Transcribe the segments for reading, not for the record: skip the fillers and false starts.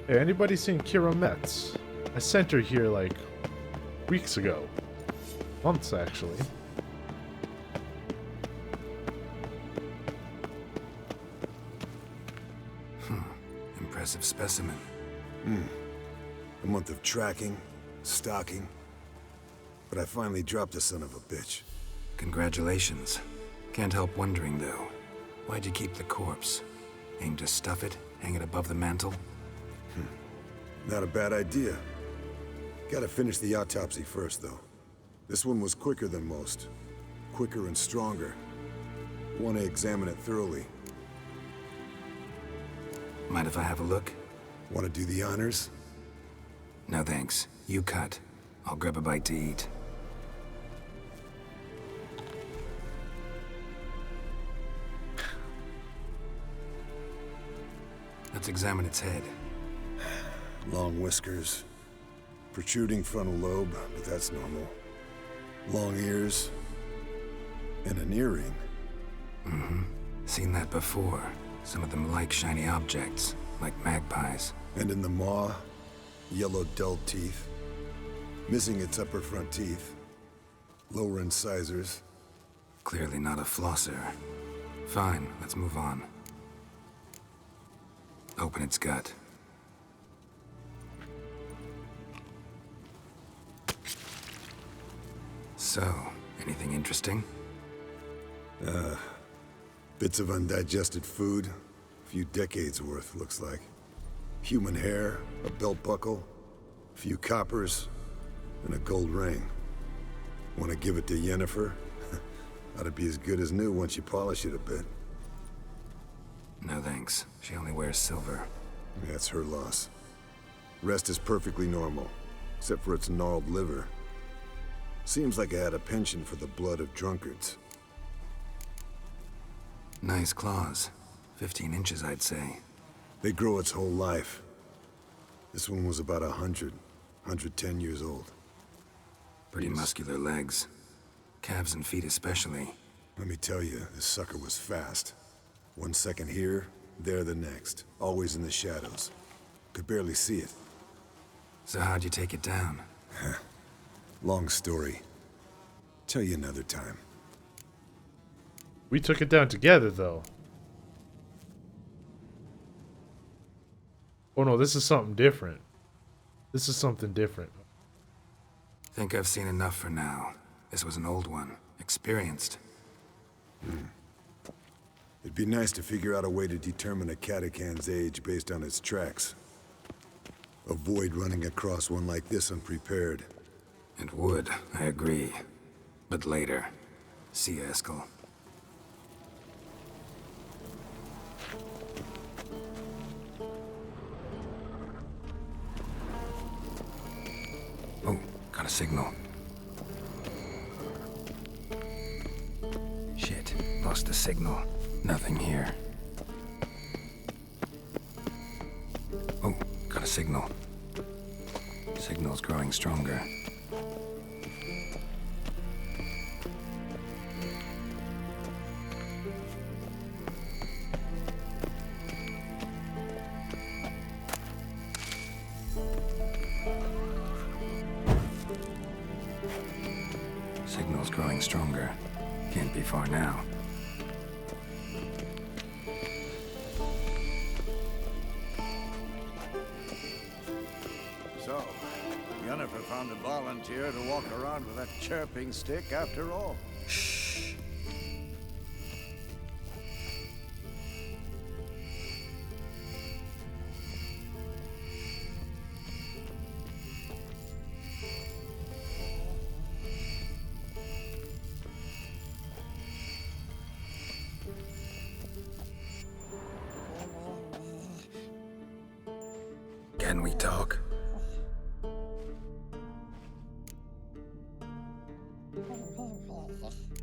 Hey, anybody seen Kira Metz? I sent her here like weeks ago. Months, actually. Impressive specimen. A month of tracking, stalking. But I finally dropped the son of a bitch. Congratulations. Can't help wondering, though. Why'd you keep the corpse? Aim to stuff it? Hang it above the mantel? Not a bad idea. Gotta finish the autopsy first, though. This one was quicker than most. Quicker and stronger. Want to examine it thoroughly. Mind if I have a look? Want to do the honors? No thanks. You cut. I'll grab a bite to eat. Let's examine its head. Long whiskers. Protruding frontal lobe, but that's normal. Long ears. And an earring. Seen that before. Some of them like shiny objects, like magpies. And in the maw, yellow dull teeth. Missing its upper front teeth. Lower incisors. Clearly not a flosser. Fine, let's move on. Open its gut. So, anything interesting? Bits of undigested food. A few decades worth, looks like. Human hair, a belt buckle, a few coppers, and a gold ring. Want to give it to Yennefer? Ought to be as good as new once you polish it a bit. No thanks. She only wears silver. That's her loss. Rest is perfectly normal, except for its gnarled liver. Seems like I had a penchant for the blood of drunkards. Nice claws. 15 inches, I'd say. They grow its whole life. This one was about 110 years old. Pretty muscular legs. Calves and feet especially. Let me tell you, this sucker was fast. 1 second here, there the next. Always in the shadows. Could barely see it. So how'd you take it down? Long story. Tell you another time. We took it down together, though. Oh no, this is something different. This is something different. Think I've seen enough for now. This was an old one. Experienced. It'd be nice to figure out a way to determine a catacan's age based on its tracks. Avoid running across one like this unprepared. It would, I agree. But later. See you, Eskel. Oh, got a signal. Shit, lost the signal. Nothing here. Oh, got a signal. Signal's growing stronger. Signal's growing stronger. Can't be far now. So, Yennefer found a volunteer to walk around with that chirping stick after all. Shh. Can we talk?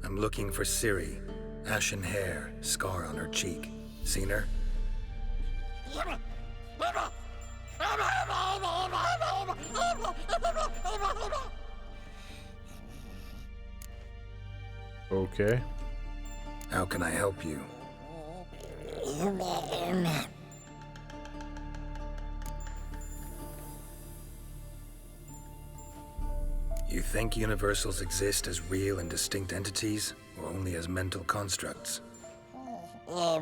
I'm looking for Ciri. Ashen hair, scar on her cheek. Seen her? Okay. How can I help you? You think universals exist as real and distinct entities, or only as mental constructs? So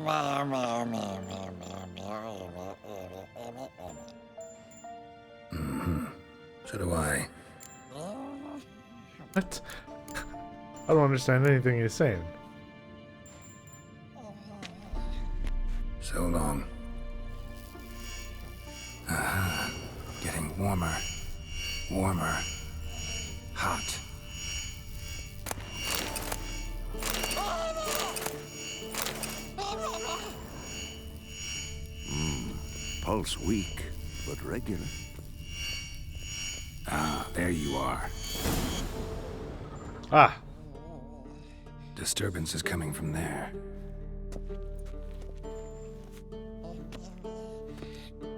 do I. What? I don't understand anything you're saying. So long. Getting warmer. Warmer. Hot. Pulse weak, but regular. Ah, there you are. Ah, Disturbance is coming from there.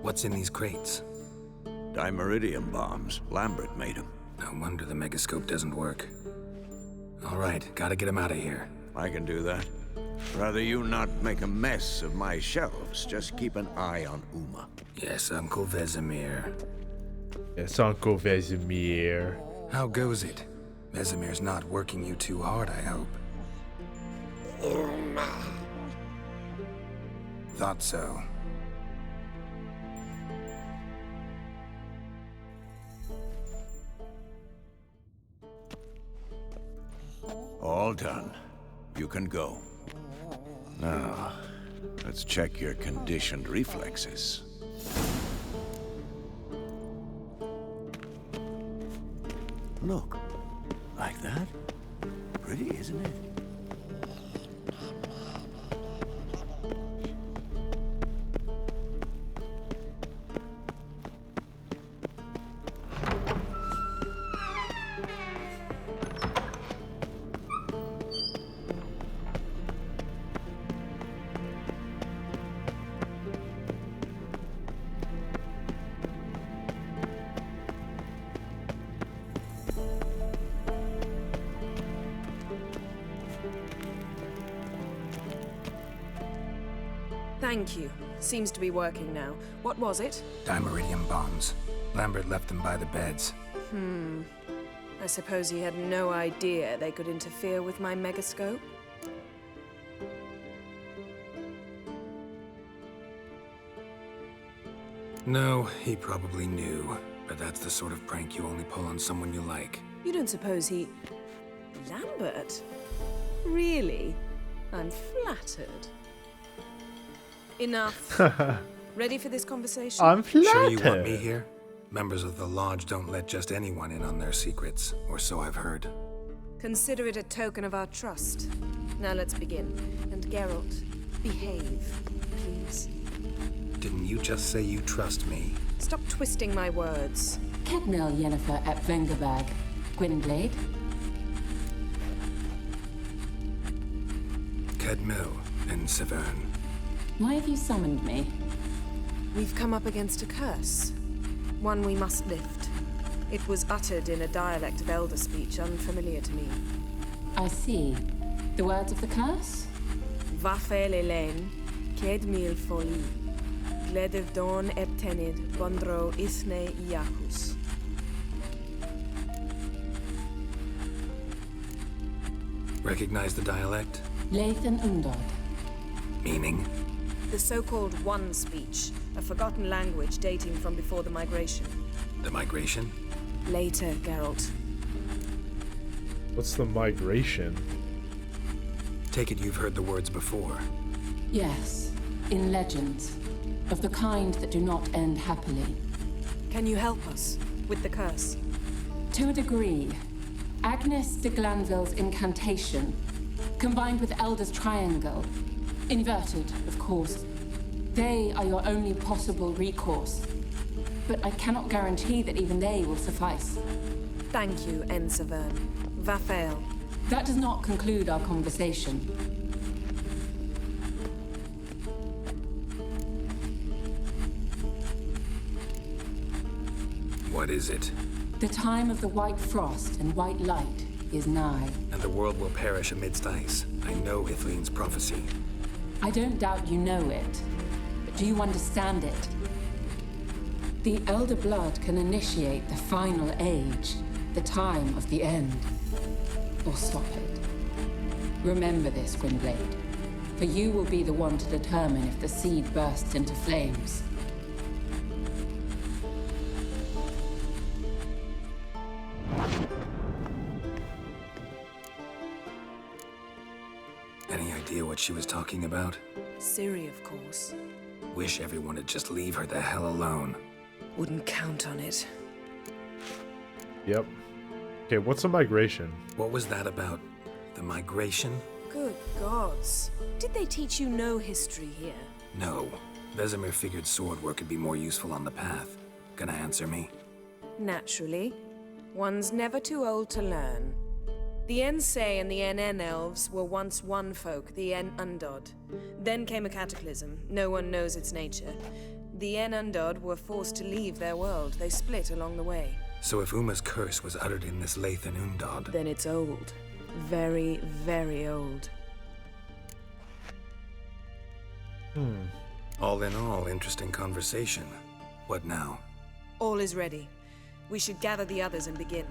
What's in these crates? Dimeridium bombs. Lambert made them. No wonder the megascope doesn't work. All right, gotta get him out of here. I can do that. Rather you not make a mess of my shelves. Just keep an eye on Uma. Yes, Uncle Vesemir. it's Uncle Vesemir. How goes it? Vesemir's not working you too hard, I hope. Thought so. All done. You can go. Now, let's check your conditioned reflexes. Look. Like that? Pretty, isn't it? Thank you. Seems to be working now. What was it? Dimeridium bombs. Lambert left them by the beds. I suppose he had no idea they could interfere with my megascope? No, he probably knew. But that's the sort of prank you only pull on someone you like. You don't suppose he... Lambert? Really? I'm flattered. Enough. Ready for this conversation? I'm flattered. Sure you want me here? Members of the Lodge don't let just anyone in on their secrets, or so I've heard. Consider it a token of our trust. Now let's begin. And Geralt, behave, please. Didn't you just say you trust me? Stop twisting my words. Kedmil Yennefer at Vengerberg. Gwynblade? Kedmil and Severn. Why have you summoned me? We've come up against a curse. One we must lift. It was uttered in a dialect of Elder speech unfamiliar to me. I see. The words of the curse? Vafel Elaine, Kedmil Foli, Gledev Don Eptenid, Bondro Isne Iacus. Recognize the dialect? Leith and Undod. Meaning? The so-called One speech, a forgotten language dating from before the migration. The migration? Later, Geralt. What's the migration? Take it you've heard the words before. Yes, in legends. Of the kind that do not end happily. Can you help us with the curse? To a degree, Agnes de Glanville's incantation, combined with Elder's triangle, inverted, of course. They are your only possible recourse. But I cannot guarantee that even they will suffice. Thank you, N. Severn. Vafel. That does not conclude our conversation. What is it? The time of the white frost and white light is nigh. And the world will perish amidst ice. I know Ithleen's prophecy. I don't doubt you know it, but do you understand it? The Elder Blood can initiate the final age, the time of the end. Or stop it. Remember this, Gwynblade. For you will be the one to determine if the seed bursts into flames. Any idea what she was talking about? Ciri, of course. Wish everyone would just leave her the hell alone. Wouldn't count on it. Yep. Okay, what's a migration? What was that about? The migration? Good gods. Did they teach you no history here? No. Vesemir figured sword work could be more useful on the path. Gonna answer me? Naturally. One's never too old to learn. The Ensei and the NN elves were once one folk, the En Undod. Then came a cataclysm. No one knows its nature. The En Undod were forced to leave their world. They split along the way. So if Uma's curse was uttered in this Lathan Undod... Then it's old. Very, very old. All in all, interesting conversation. What now? All is ready. We should gather the others and begin.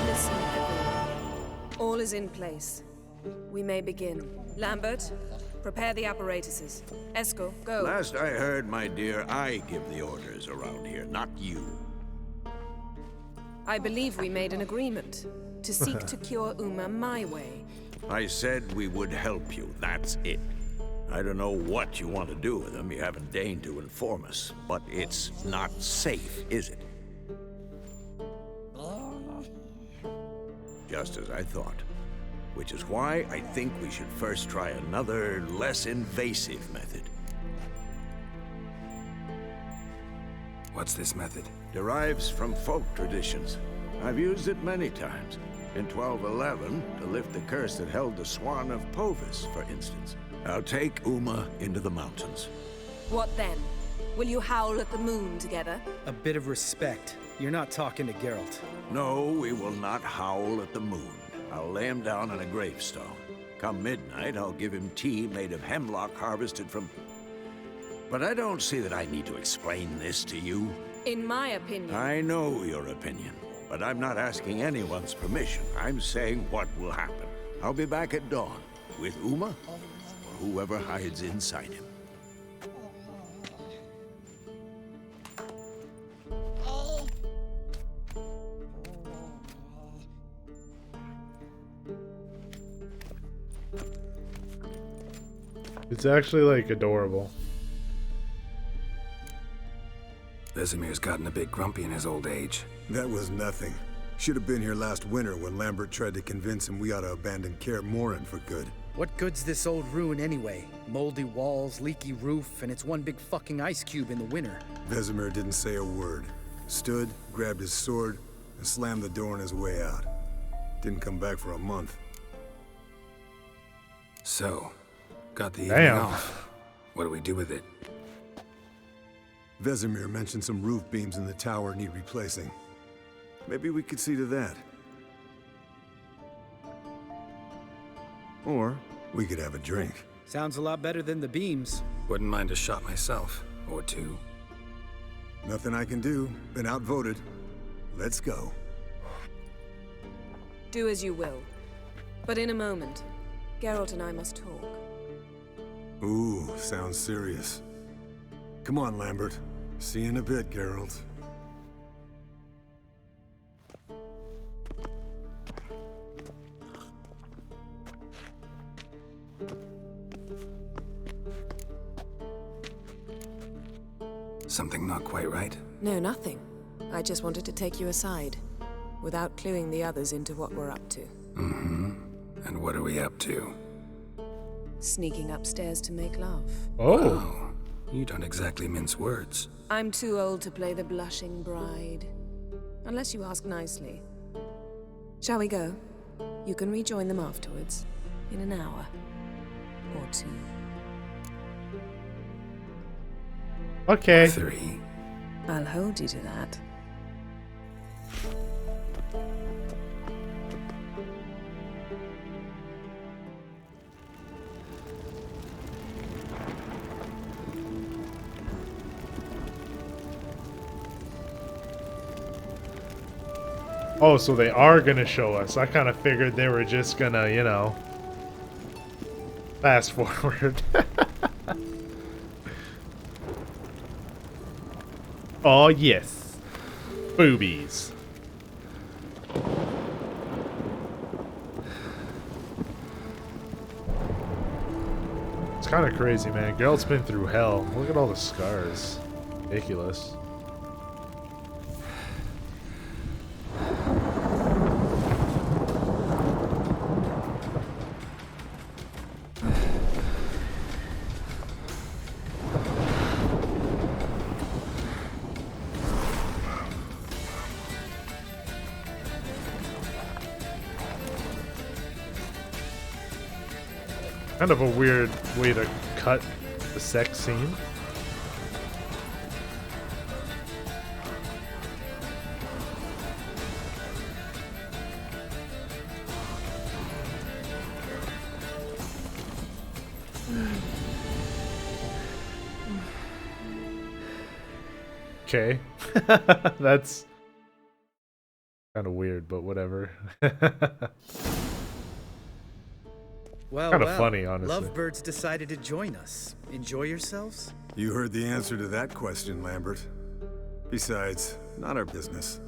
Listen, everyone. All is in place. We may begin. Lambert, prepare the apparatuses. Esco, go. Last I heard, my dear, I give the orders around here, not you. I believe we made an agreement to seek to cure Uma my way. I said we would help you, that's it. I don't know what you want to do with them, you haven't deigned to inform us, but it's not safe, is it? Just as I thought. Which is why I think we should first try another, less invasive method. What's this method? Derives from folk traditions. I've used it many times. In 1211, to lift the curse that held the Swan of Povis, for instance. I'll take Uma into the mountains. What then? Will you howl at the moon together? A bit of respect. You're not talking to Geralt. No, we will not howl at the moon. I'll lay him down on a gravestone. Come midnight, I'll give him tea made of hemlock harvested from... But I don't see that I need to explain this to you. In my opinion... I know your opinion, but I'm not asking anyone's permission. I'm saying what will happen. I'll be back at dawn, with Uma, or whoever hides inside him. It's actually, like, adorable. Vesemir's gotten a bit grumpy in his old age. That was nothing. Should have been here last winter when Lambert tried to convince him we ought to abandon Kaer Morhen for good. What good's this old ruin anyway? Moldy walls, leaky roof, and it's one big fucking ice cube in the winter. Vesemir didn't say a word. Stood, grabbed his sword, and slammed the door on his way out. Didn't come back for a month. So, got the evening Damn. off. What do we do with it? Vesemir mentioned some roof beams in the tower need replacing. Maybe we could see to that. Or we could have a drink. Sounds a lot better than the beams. Wouldn't mind a shot myself. Or two. Nothing I can do. Been outvoted. Let's go. Do as you will. But in a moment, Geralt and I must talk. Ooh, sounds serious. Come on, Lambert. See you in a bit, Geralt. Something not quite right? No, nothing. I just wanted to take you aside, without cluing the others into what we're up to. Mm-hmm. And what are we up to? Sneaking upstairs to make love. Oh. You don't exactly mince words. I'm too old to play the blushing bride. Unless you ask nicely. Shall we go? You can rejoin them afterwards. In an hour. Or two. Okay. 3. I'll hold you to that. Oh, so they are gonna show us. I kind of figured they were just gonna, you know, fast forward. Oh, yes. Boobies. It's kind of crazy, man. Girl's been through hell. Look at all the scars. Ridiculous. Kind of a weird way to cut the sex scene. Okay. That's kind of weird, but whatever. Well, Kind of funny, honestly. Lovebirds decided to join us. Enjoy yourselves? You heard the answer to that question, Lambert. Besides, not our business.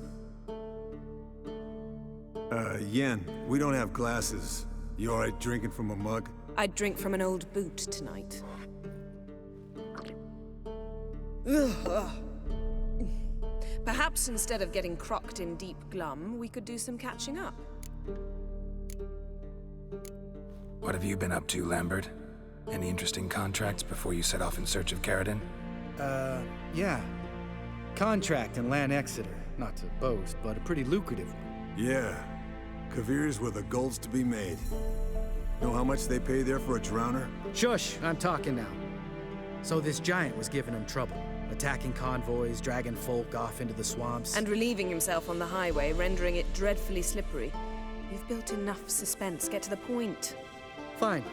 Yen, we don't have glasses. You alright drinking from a mug? I'd drink from an old boot tonight. Perhaps instead of getting crocked in deep glum, we could do some catching up. What have you been up to, Lambert? Any interesting contracts before you set off in search of Carradine? Yeah. Contract in Lan Exeter. Not to boast, but a pretty lucrative one. Yeah. Kavir's where the gold's to be made. Know how much they pay there for a drowner? Shush, I'm talking now. So this giant was giving him trouble. Attacking convoys, dragging folk off into the swamps. And relieving himself on the highway, rendering it dreadfully slippery. You've built enough suspense. Get to the point. Fine.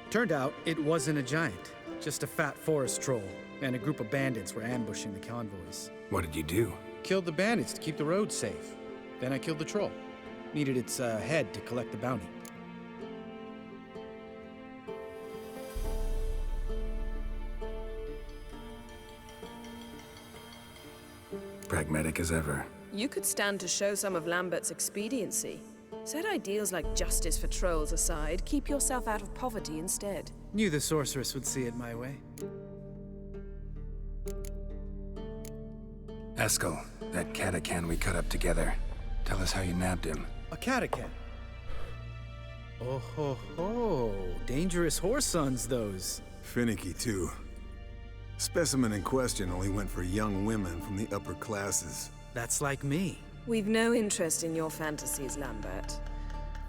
Turned out, it wasn't a giant. Just a fat forest troll. And a group of bandits were ambushing the convoys. What did you do? Killed the bandits to keep the roads safe. Then I killed the troll. Needed its head to collect the bounty. Pragmatic as ever. You could stand to show some of Lambert's expediency. Set ideals like justice for trolls aside, keep yourself out of poverty instead. Knew the sorceress would see it my way. Eskel, that catacan we cut up together. Tell us how you nabbed him. A catacan. Oh ho ho. Dangerous horse sons, those. Finicky, too. Specimen in question only went for young women from the upper classes. That's like me. We've no interest in your fantasies, Lambert.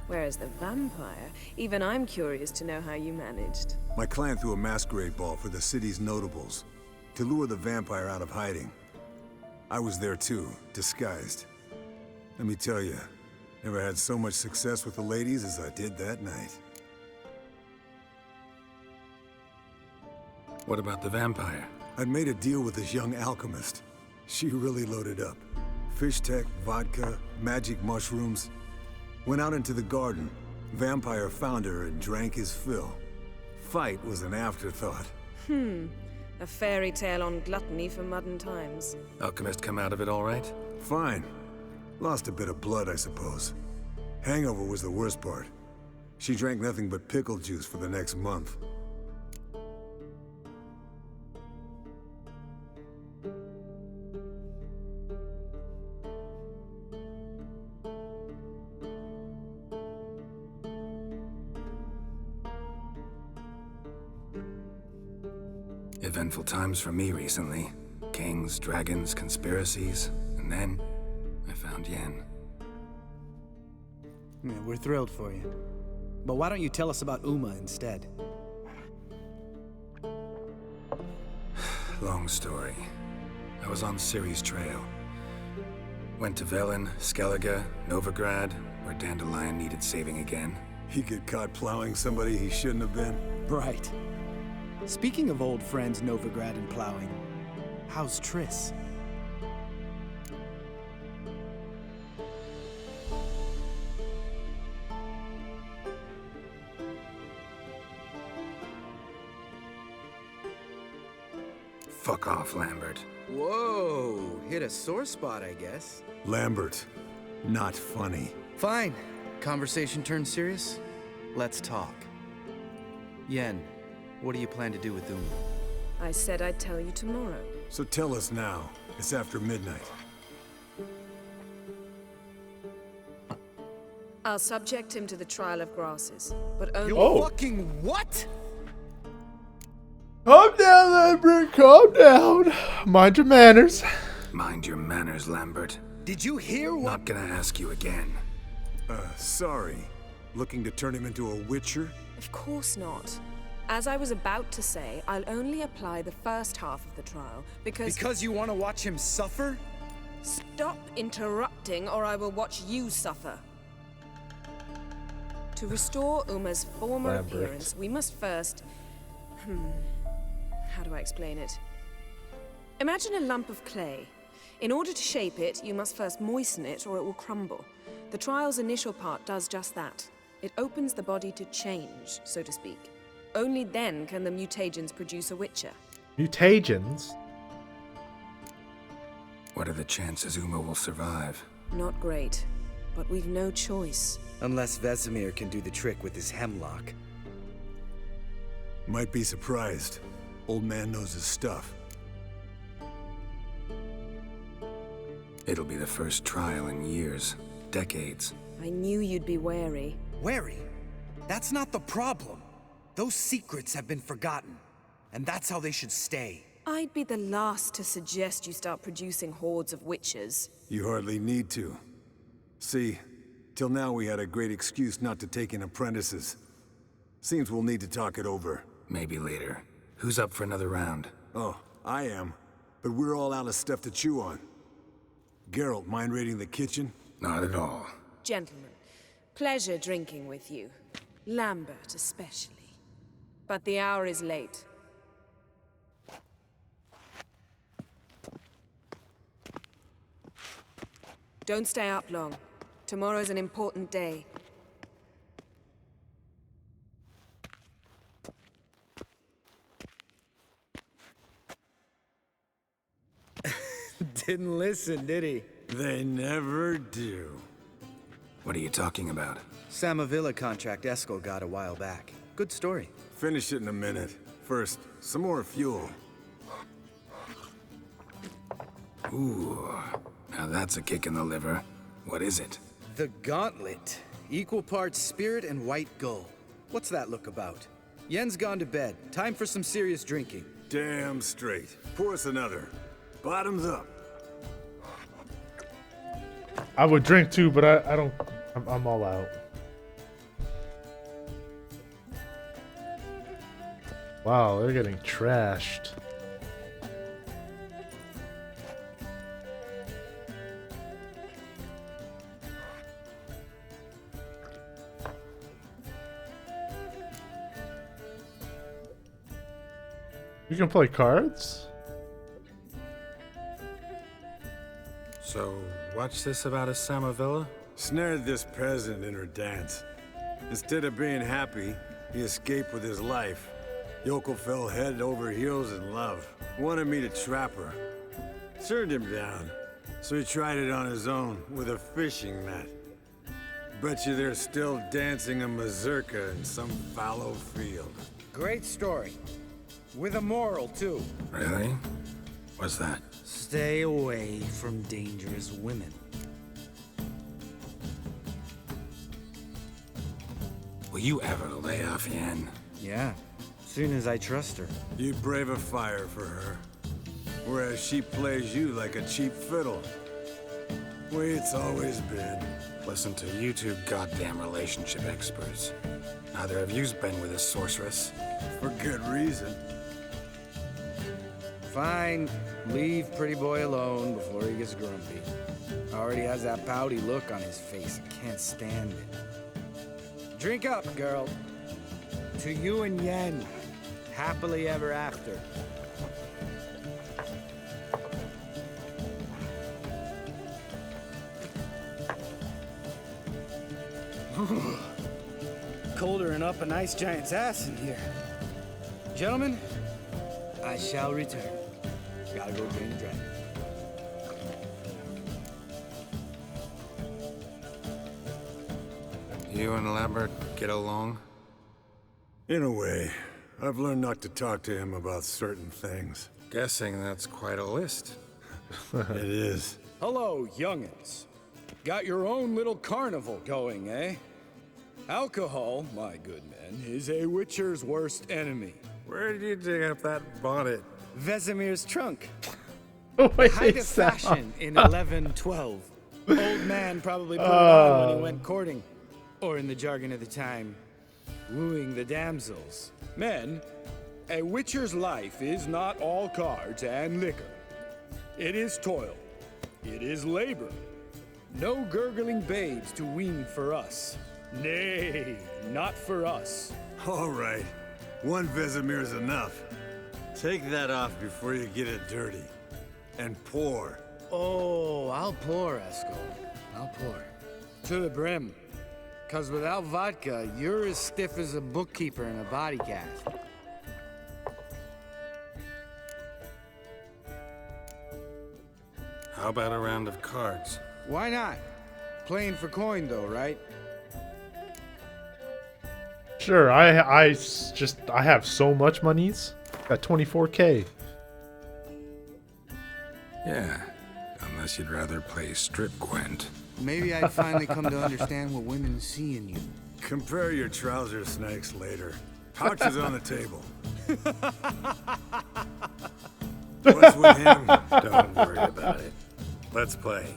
Whereas the vampire, even I'm curious to know how you managed. My clan threw a masquerade ball for the city's notables to lure the vampire out of hiding. I was there too, disguised. Let me tell you, never had so much success with the ladies as I did that night. What about the vampire? I'd made a deal with this young alchemist. She really loaded up. Fish tech, vodka, magic mushrooms. Went out into the garden. Vampire found her and drank his fill. Fight was an afterthought. A fairy tale on gluttony for modern times. Alchemist come out of it all right? Fine. Lost a bit of blood, I suppose. Hangover was the worst part. She drank nothing but pickle juice for the next month. Eventful times for me recently. Kings, dragons, conspiracies, and then I found Yen. Yeah, we're thrilled for you. But why don't you tell us about Uma instead? Long story. I was on Ciri's trail. Went to Velen, Skellige, Novigrad, where Dandelion needed saving again. He get caught plowing somebody he shouldn't have been. Right. Speaking of old friends Novigrad and plowing, how's Triss? Fuck off, Lambert. Whoa, hit a sore spot, I guess. Lambert, not funny. Fine. Conversation turned serious? Let's talk. Yen, what do you plan to do with Uma? I said I'd tell you tomorrow. So tell us now. It's after midnight. I'll subject him to the trial of grasses, but only... Oh. Fucking what? Calm down, Lambert. Calm down. Mind your manners. Mind your manners, Lambert. Did you hear what? Not gonna ask you again. Sorry. Looking to turn him into a witcher? Of course not. As I was about to say, I'll only apply the first half of the trial, because... Because you want to watch him suffer? Stop interrupting, or I will watch you suffer. To restore Uma's former Lambert. appearance, we must first... How do I explain it? Imagine a lump of clay. In order to shape it, you must first moisten it, or it will crumble. The trial's initial part does just that. It opens the body to change, so to speak. Only then can the mutagens produce a witcher. Mutagens? What are the chances Uma will survive? Not great, but we've no choice. Unless Vesemir can do the trick with his hemlock. Might be surprised. Old man knows his stuff. It'll be the first trial in years, decades. I knew you'd be wary. Wary? That's not the problem. Those secrets have been forgotten, and that's how they should stay. I'd be the last to suggest you start producing hordes of witches. You hardly need to. See, till now we had a great excuse not to take in apprentices. Seems we'll need to talk it over. Maybe later. Who's up for another round? Oh, I am. But we're all out of stuff to chew on. Geralt, mind raiding the kitchen? Not at all. Gentlemen, pleasure drinking with you. Lambert especially. But the hour is late. Don't stay up long. Tomorrow's an important day. Didn't listen, did he? They never do. What are you talking about? Samavilla contract Eskel got a while back. Good story. Finish it in a minute. First, some more fuel. Ooh, now that's a kick in the liver. What is it? The Gauntlet. Equal parts spirit and white gull. What's that look about? Yen's gone to bed. Time for some serious drinking. Damn straight. Pour us another. Bottoms up. I would drink too, but I don't... I'm all out. Wow, they're getting trashed. You can play cards? So, what's this about a Samavilla? Snared this peasant in her dance. Instead of being happy, he escaped with his life. Yoko fell head over heels in love. Wanted me to trap her. Turned him down. So he tried it on his own with a fishing net. Bet you they're still dancing a mazurka in some fallow field. Great story. With a moral, too. Really? What's that? Stay away from dangerous women. Will you ever lay off Yen? Yeah, soon as I trust her. You brave a fire for her. Whereas she plays you like a cheap fiddle. Way it's always been. Listen to you two goddamn relationship experts. Neither of you's been with a sorceress. For good reason. Fine. Leave pretty boy alone before he gets grumpy. Already has that pouty look on his face. I can't stand it. Drink up, girl. To you and Yen. Happily ever after. Colder than up a nice giant's ass in here. Gentlemen, I shall return. Gotta go drain the dragon. You and Lambert get along? In a way, I've learned not to talk to him about certain things. Guessing that's quite a list. It is. Hello, youngins. Got your own little carnival going, eh? Alcohol, my good men, is a witcher's worst enemy. Where did you dig up that bonnet? Vesemir's trunk. Wait, Height of Sal. fashion in 1112. Old man probably put it on when he went courting. Or in the jargon of the time, wooing the damsels. Men, a witcher's life is not all cards and liquor. It is toil. It is labor. No gurgling babes to wean for us. Nay, not for us. All right. One Vesemir's enough. Take that off before you get it dirty. And pour. Oh, I'll pour, Esco. I'll pour. To the brim. 'Cause without vodka, you're as stiff as a bookkeeper in a body cast. How about a round of cards? Why not? Playing for coin, though, right? Sure, I have so much monies. Got 24K. Yeah, unless you'd rather play strip Gwent. Maybe I'd finally come to understand what women see in you. Compare your trouser snakes later. Pouch is on the table. What's with him? Don't worry about it. Let's play.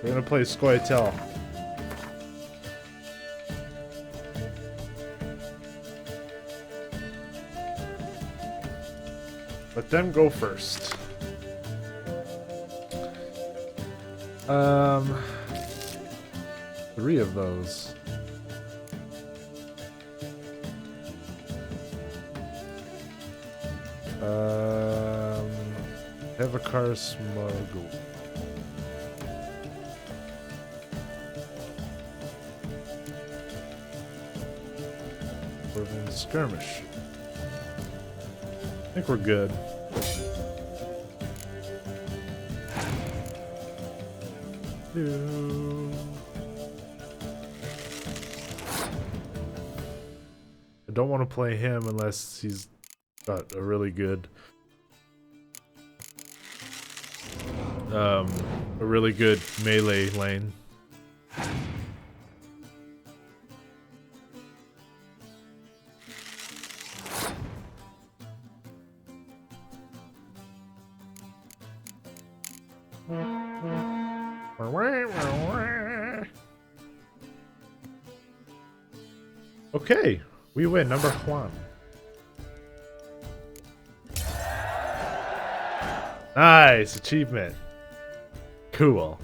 We're gonna play Scoia'tael. Let them go first. Three of those. Have a car smuggle. Urban skirmish. I think we're good. I don't want to play him unless he's got a really good melee lane. Okay, we win. Number one. Nice achievement. Cool.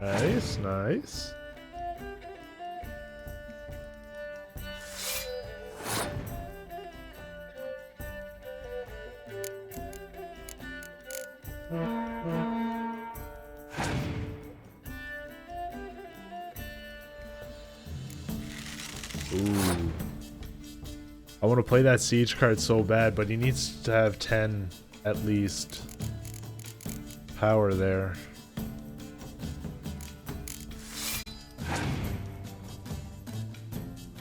Nice, nice. Ooh. I want to play that siege card so bad, but he needs to have 10 at least power there.